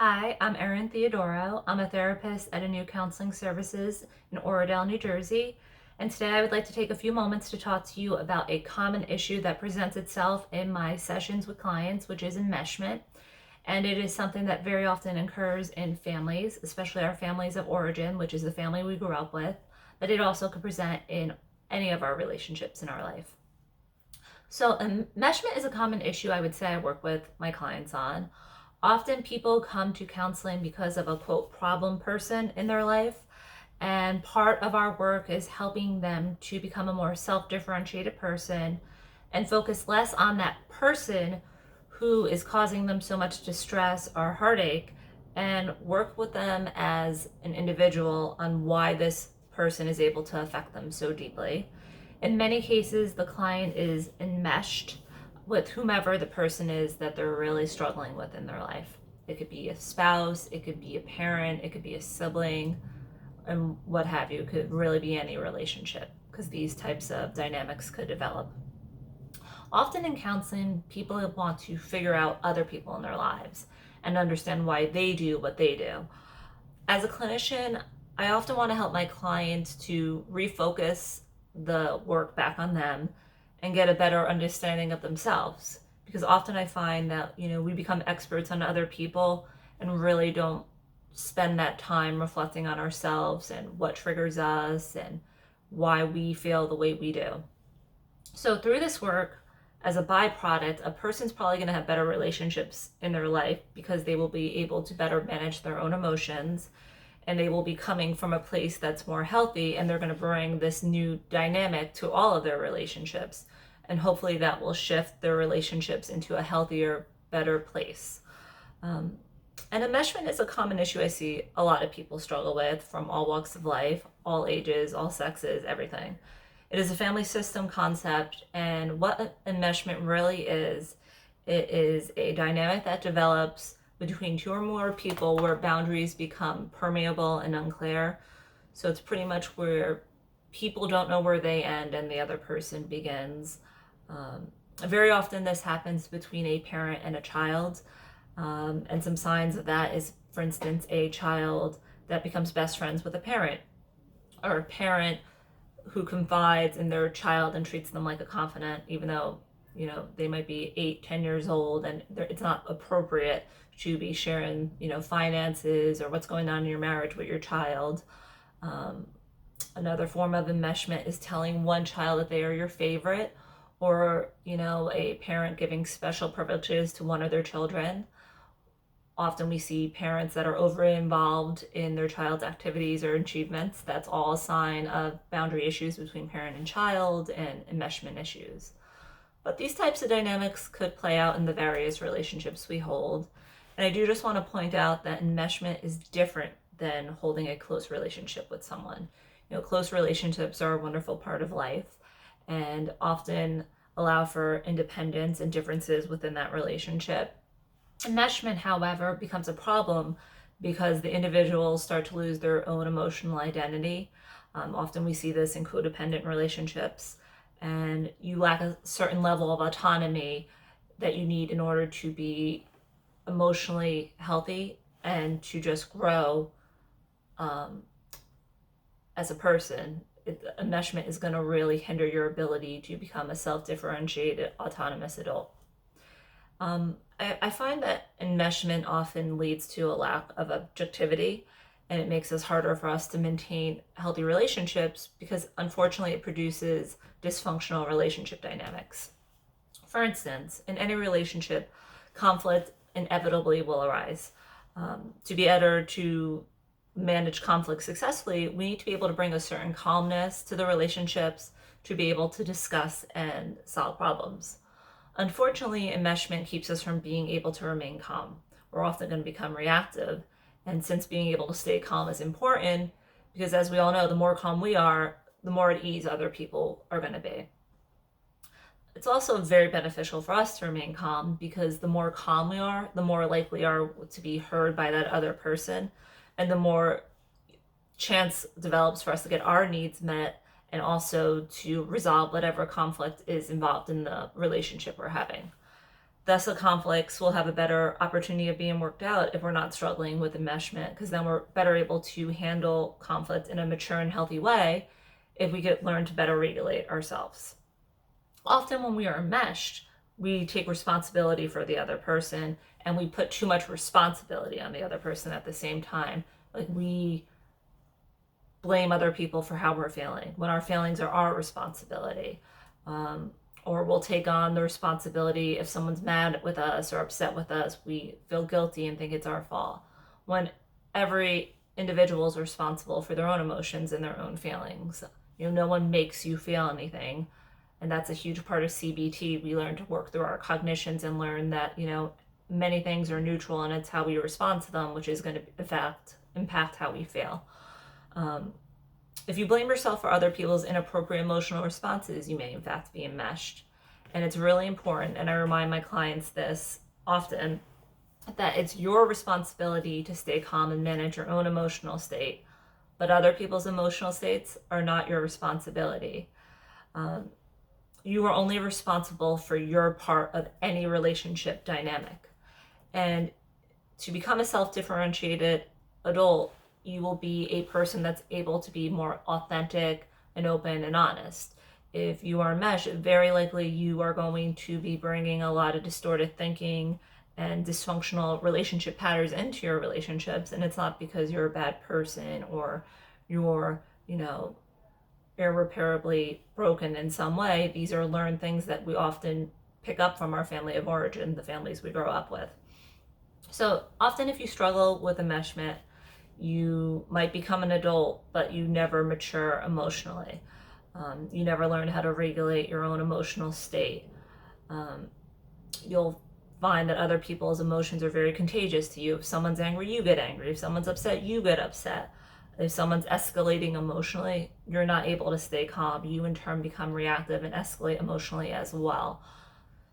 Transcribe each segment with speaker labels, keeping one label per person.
Speaker 1: Hi, I'm Erin Theodorou. I'm a therapist at a new counseling services in Oradell, New Jersey. And today I would like to take a few moments to talk to you about a common issue that presents itself in my sessions with clients, which is enmeshment. And it is something that very often occurs in families, especially our families of origin, which is the family we grew up with, but it also could present in any of our relationships in our life. So enmeshment is a common issue I would say I work with my clients on. Often people come to counseling because of a quote problem person in their life. And part of our work is helping them to become a more self-differentiated person and focus less on that person who is causing them so much distress or heartache, and work with them as an individual on why this person is able to affect them so deeply. In many cases, the client is enmeshed with whomever the person is that they're really struggling with in their life. It could be a spouse, it could be a parent, it could be a sibling, and what have you. It could really be any relationship because these types of dynamics could develop. Often in counseling, people want to figure out other people in their lives and understand why they do what they do. As a clinician, I often want to help my clients to refocus the work back on them and get a better understanding of themselves, because often I find that we become experts on other people and really don't spend that time reflecting on ourselves and what triggers us and why we feel the way we do. So through this work, as a byproduct, a person's probably going to have better relationships in their life because they will be able to better manage their own emotions, and they will be coming from a place that's more healthy, and they're going to bring this new dynamic to all of their relationships, and hopefully that will shift their relationships into a healthier, better place. And enmeshment is a common issue I see a lot of people struggle with from all walks of life, all ages, all sexes, everything. It is a family system concept, and what enmeshment really is, it is a dynamic that develops between two or more people where boundaries become permeable and unclear. So it's pretty much where people don't know where they end and the other person begins. Very often this happens between a parent and a child. And some signs of that is, for instance, a child that becomes best friends with a parent, or a parent who confides in their child and treats them like a confidant, even though they might be 8-10 years old, and it's not appropriate to be sharing finances or what's going on in your marriage with your child. Another form of enmeshment is telling one child that they are your favorite, or a parent giving special privileges to one of their children. Often we see parents that are over involved in their child's activities or achievements. That's all a sign of boundary issues between parent and child and enmeshment issues. But these types of dynamics could play out in the various relationships we hold. And I do just want to point out that enmeshment is different than holding a close relationship with someone. Close relationships are a wonderful part of life and often allow for independence and differences within that relationship. Enmeshment, however, becomes a problem because the individuals start to lose their own emotional identity. Often we see this in codependent relationships, and you lack a certain level of autonomy that you need in order to be emotionally healthy and to just grow as a person. Enmeshment is going to really hinder your ability to become a self-differentiated, autonomous adult. I find that enmeshment often leads to a lack of objectivity, and it makes it harder for us to maintain healthy relationships because unfortunately it produces dysfunctional relationship dynamics. For instance, in any relationship, conflict inevitably will arise. To be able to manage conflict successfully, we need to be able to bring a certain calmness to the relationships to be able to discuss and solve problems. Unfortunately, enmeshment keeps us from being able to remain calm. We're often going to become reactive. And since being able to stay calm is important, because as we all know, the more calm we are, the more at ease other people are going to be. It's also very beneficial for us to remain calm because the more calm we are, the more likely we are to be heard by that other person, and the more chance develops for us to get our needs met and also to resolve whatever conflict is involved in the relationship we're having. Thus, the conflicts will have a better opportunity of being worked out if we're not struggling with enmeshment, because then we're better able to handle conflict in a mature and healthy way if we could learn to better regulate ourselves. Often when we are enmeshed, we take responsibility for the other person and we put too much responsibility on the other person at the same time. Like, we blame other people for how we're feeling when our feelings are our responsibility. Or we'll take on the responsibility if someone's mad with us or upset with us. We feel guilty and think it's our fault, when every individual is responsible for their own emotions and their own feelings. No one makes you feel anything. And that's a huge part of CBT. We learn to work through our cognitions and learn that, many things are neutral and it's how we respond to them, which is going to impact how we feel. If you blame yourself for other people's inappropriate emotional responses, you may in fact be enmeshed. And it's really important, and I remind my clients this often, that it's your responsibility to stay calm and manage your own emotional state, but other people's emotional states are not your responsibility. You are only responsible for your part of any relationship dynamic. And to become a self-differentiated adult, you will be a person that's able to be more authentic and open and honest. If you are enmeshed, very likely you are going to be bringing a lot of distorted thinking and dysfunctional relationship patterns into your relationships. And it's not because you're a bad person or you're, irreparably broken in some way. These are learned things that we often pick up from our family of origin, the families we grow up with. So often if you struggle with enmeshment, you might become an adult, but you never mature emotionally. You never learn how to regulate your own emotional state. You'll find that other people's emotions are very contagious to you. If someone's angry, you get angry. If someone's upset, you get upset. If someone's escalating emotionally, you're not able to stay calm. You in turn become reactive and escalate emotionally as well.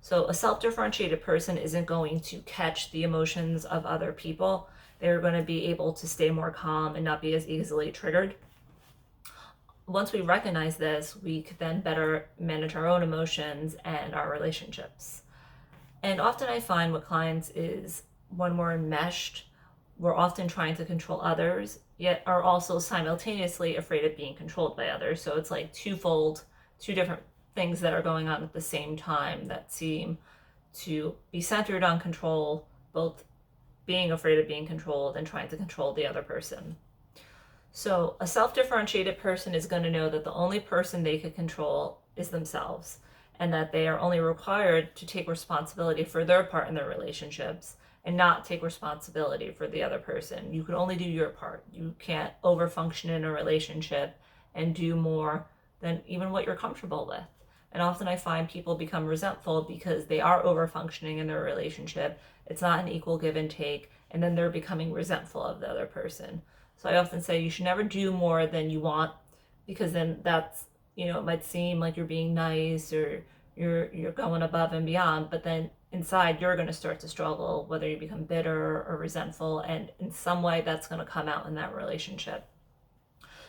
Speaker 1: So a self-differentiated person isn't going to catch the emotions of other people. They're going to be able to stay more calm and not be as easily triggered. Once we recognize this, we could then better manage our own emotions and our relationships. And often I find with clients is when we're enmeshed, we're often trying to control others, yet are also simultaneously afraid of being controlled by others. So it's like two different things that are going on at the same time that seem to be centered on control, both being afraid of being controlled and trying to control the other person. So a self-differentiated person is going to know that the only person they could control is themselves, and that they are only required to take responsibility for their part in their relationships and not take responsibility for the other person. You can only do your part. You can't overfunction in a relationship and do more than even what you're comfortable with. And often I find people become resentful because they are overfunctioning in their relationship. It's not an equal give and take, and then they're becoming resentful of the other person. So I often say you should never do more than you want, because then that's, it might seem like you're being nice or you're going above and beyond, but then inside you're going to start to struggle, whether you become bitter or resentful, and in some way that's going to come out in that relationship.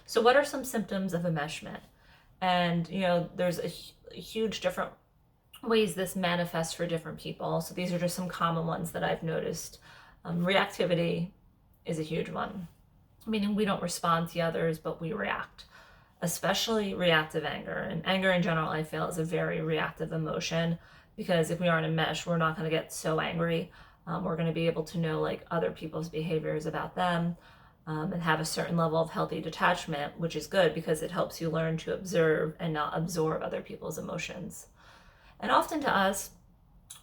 Speaker 1: So what are some symptoms of enmeshment? And there's a huge different ways this manifests for different people. So these are just some common ones that I've noticed. Reactivity is a huge one, meaning we don't respond to others, but we react. Especially reactive anger. And anger in general, I feel, is a very reactive emotion, because if we aren't enmeshed, we're not going to get so angry. We're going to be able to know other people's behaviors about them, and have a certain level of healthy detachment, which is good because it helps you learn to observe and not absorb other people's emotions. And often to us,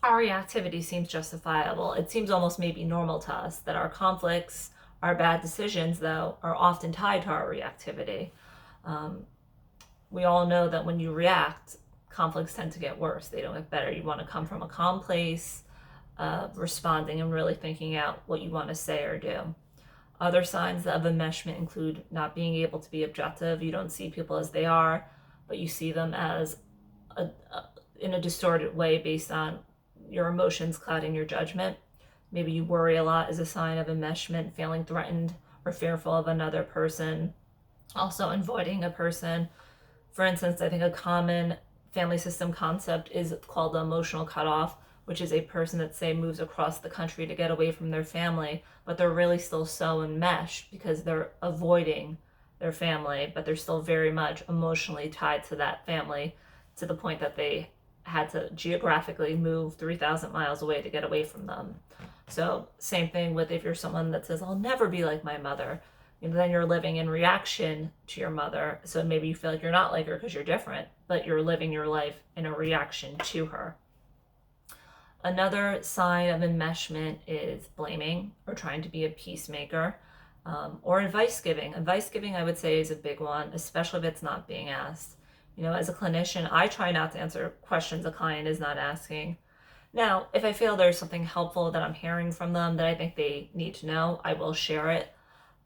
Speaker 1: our reactivity seems justifiable. It seems almost maybe normal to us that our conflicts, our bad decisions, though, are often tied to our reactivity. We all know that when you react, conflicts tend to get worse. They don't get better. You want to come from a calm place of responding and really thinking out what you want to say or do. Other signs of enmeshment include not being able to be objective. You don't see people as they are, but you see them as in a distorted way based on your emotions clouding your judgment. Maybe you worry a lot is a sign of enmeshment, feeling threatened or fearful of another person. Also avoiding a person. For instance, I think a common family system concept is called the emotional cutoff, which is a person that, say, moves across the country to get away from their family, but they're really still so enmeshed because they're avoiding their family, but they're still very much emotionally tied to that family, to the point that they had to geographically move 3,000 miles away to get away from them. So same thing with if you're someone that says, I'll never be like my mother, then you're living in reaction to your mother. So maybe you feel like you're not like her because you're different, but you're living your life in a reaction to her. Another sign of enmeshment is blaming or trying to be a peacemaker, or advice giving. Advice giving, I would say, is a big one, especially if it's not being asked. As a clinician, I try not to answer questions a client is not asking. Now, if I feel there's something helpful that I'm hearing from them that I think they need to know, I will share it.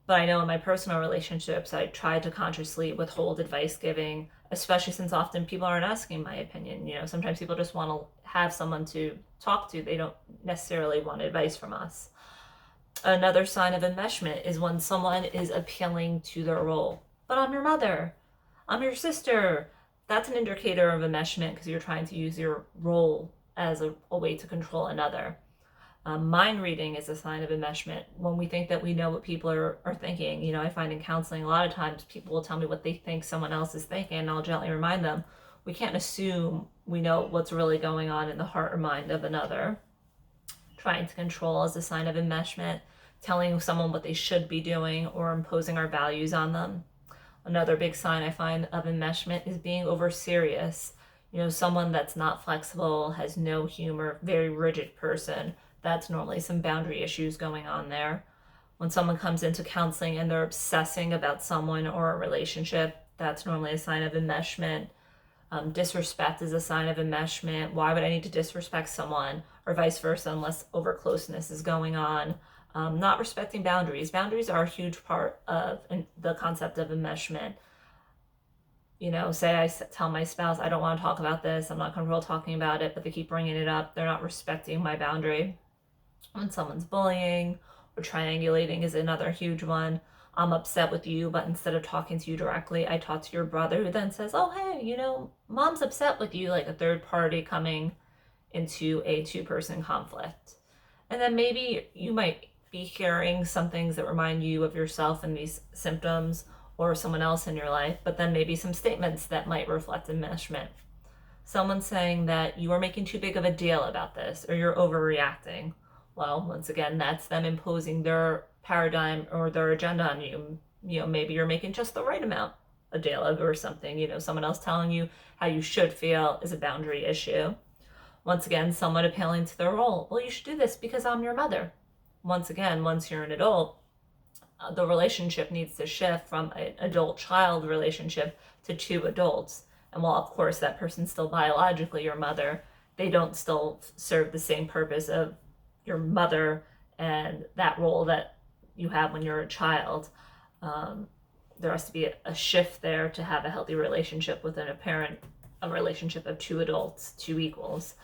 Speaker 1: But I know in my personal relationships, I try to consciously withhold advice giving, especially since often people aren't asking my opinion. Sometimes people just want to have someone to talk to. They don't necessarily want advice from us. Another sign of enmeshment is when someone is appealing to their role. But I'm your mother. I'm your sister. That's an indicator of enmeshment because you're trying to use your role as a way to control another. Mind reading is a sign of enmeshment. When we think that we know what people are thinking, I find in counseling a lot of times people will tell me what they think someone else is thinking, and I'll gently remind them, we can't assume we know what's really going on in the heart or mind of another. Trying to control is a sign of enmeshment. Telling someone what they should be doing or imposing our values on them. Another big sign I find of enmeshment is being over serious. Someone that's not flexible, has no humor, very rigid person. That's normally some boundary issues going on there. When someone comes into counseling and they're obsessing about someone or a relationship, that's normally a sign of enmeshment. Disrespect is a sign of enmeshment. Why would I need to disrespect someone, or vice versa, unless over closeness is going on? Not respecting boundaries. Boundaries are a huge part of the concept of enmeshment. Say I tell my spouse, I don't want to talk about this, I'm not comfortable talking about it, but they keep bringing it up. They're not respecting my boundary. When someone's bullying or triangulating is another huge one. I'm upset with you, but instead of talking to you directly, I talk to your brother, who then says, oh, hey, mom's upset with you, like a third party coming into a two-person conflict. And then maybe you might be hearing some things that remind you of yourself and these symptoms or someone else in your life, but then maybe some statements that might reflect enmeshment. Someone saying that you are making too big of a deal about this, or you're overreacting. Well, once again, that's them imposing their paradigm or their agenda on you. Maybe you're making just the right amount a deal of or something. Someone else telling you how you should feel is a boundary issue. Once again, someone appealing to their role. Well, you should do this because I'm your mother. Once again, once you're an adult, the relationship needs to shift from an adult-child relationship to two adults. And while, of course, that person's still biologically your mother, they don't still serve the same purpose of your mother and that role that you have when you're a child. There has to be a shift there to have a healthy relationship within a relationship of two adults, two equals.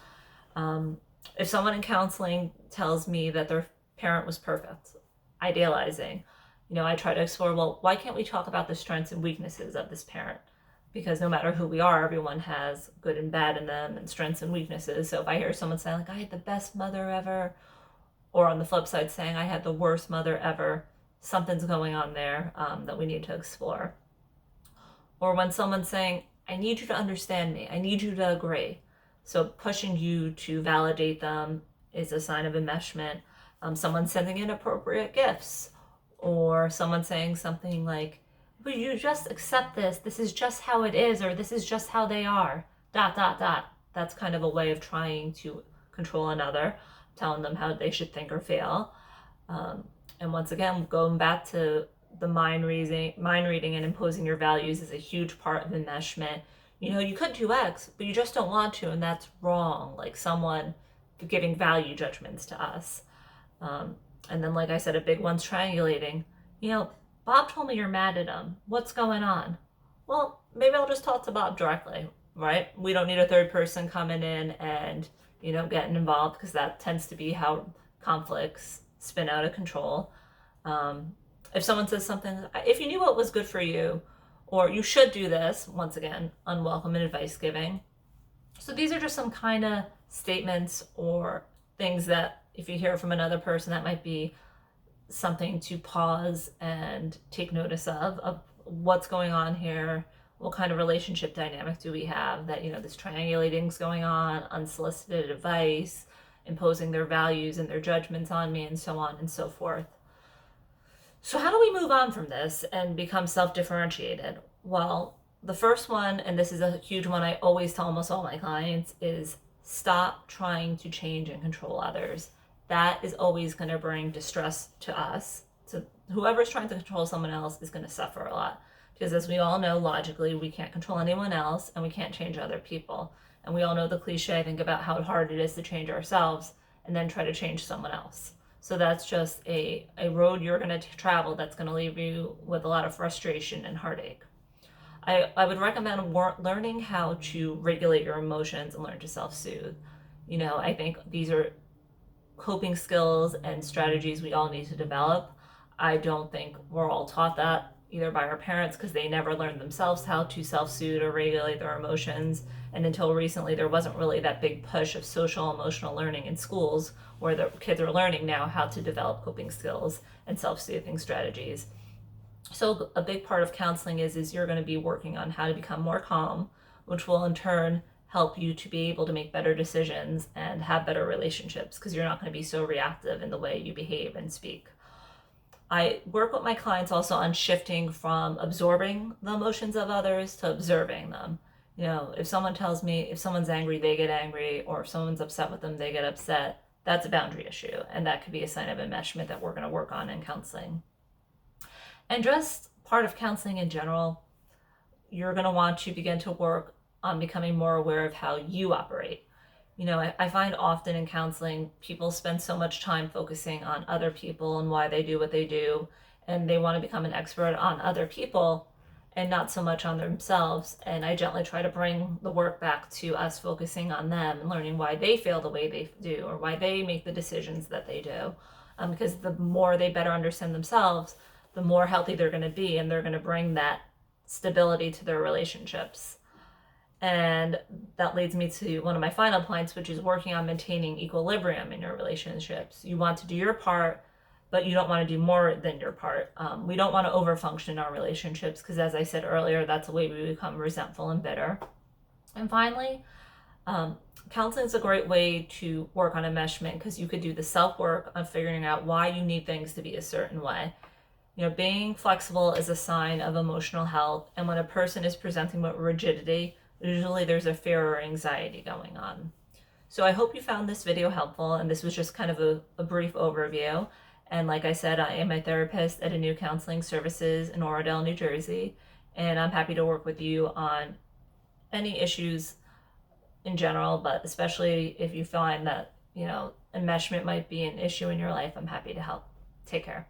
Speaker 1: If someone in counseling tells me that their parent was perfect, idealizing, I try to explore, well, why can't we talk about the strengths and weaknesses of this parent? Because no matter who we are, everyone has good and bad in them and strengths and weaknesses. So if I hear someone say, like, I had the best mother ever, or on the flip side saying, I had the worst mother ever, something's going on there that we need to explore. Or when someone's saying, I need you to understand me, I need you to agree. So pushing you to validate them is a sign of enmeshment. Someone sending inappropriate gifts, or someone saying something like, will you just accept this? This is just how it is, or this is just how they are, ... That's kind of a way of trying to control another, telling them how they should think or feel. And once again, going back to the mind reading and imposing your values is a huge part of enmeshment. You could do X, but you just don't want to, and that's wrong. Like someone giving value judgments to us. And then, like I said, a big one's triangulating. Bob told me you're mad at him. What's going on? Well, maybe I'll just talk to Bob directly, right? We don't need a third person coming in and, getting involved, because that tends to be how conflicts spin out of control. If someone says something, if you knew what was good for you, or you should do this, once again, unwelcome and advice giving. So these are just some kind of statements or things that if you hear from another person, that might be something to pause and take notice of what's going on here. What kind of relationship dynamic do we have that, this triangulating's going on, unsolicited advice, imposing their values and their judgments on me, and so on and so forth. So how do we move on from this and become self-differentiated? Well, the first one, and this is a huge one I always tell almost all my clients, is stop trying to change and control others. That is always going to bring distress to us. So whoever's trying to control someone else is going to suffer a lot. Because as we all know, logically, we can't control anyone else and we can't change other people. And we all know the cliche, I think, about how hard it is to change ourselves and then try to change someone else. So that's just a road you're going to travel that's going to leave you with a lot of frustration and heartache. I would recommend learning how to regulate your emotions and learn to self-soothe. I think these are coping skills and strategies we all need to develop. I don't think we're all taught that either by our parents because they never learned themselves how to self-soothe or regulate their emotions. And until recently, there wasn't really that big push of social emotional learning in schools where the kids are learning now how to develop coping skills and self-soothing strategies. So a big part of counseling is you're going to be working on how to become more calm, which will in turn help you to be able to make better decisions and have better relationships because you're not going to be so reactive in the way you behave and speak. I work with my clients also on shifting from absorbing the emotions of others to observing them. If someone tells me if someone's angry, they get angry, or if someone's upset with them, they get upset, that's a boundary issue. And that could be a sign of enmeshment that we're going to work on in counseling. And just part of counseling in general, you're going to want to begin to work on becoming more aware of how you operate. I find often in counseling, people spend so much time focusing on other people and why they do what they do, and they want to become an expert on other people and not so much on themselves. And I gently try to bring the work back to us focusing on them and learning why they feel the way they do or why they make the decisions that they do. Because the more they better understand themselves, the more healthy they're going to be, and they're going to bring that stability to their relationships. And that leads me to one of my final points, which is working on maintaining equilibrium in your relationships. You want to do your part, but you don't want to do more than your part. We don't want to overfunction in our relationships because, as I said earlier, that's the way we become resentful and bitter. And finally, counseling is a great way to work on enmeshment because you could do the self-work on figuring out why you need things to be a certain way. Being flexible is a sign of emotional health, and when a person is presenting with rigidity, usually there's a fear or anxiety going on. So I hope you found this video helpful, and this was just kind of a brief overview. And like I said, I am a therapist at Enmeshment Counseling Services in Oradell, New Jersey, and I'm happy to work with you on any issues in general, but especially if you find that, enmeshment might be an issue in your life, I'm happy to help. Take care.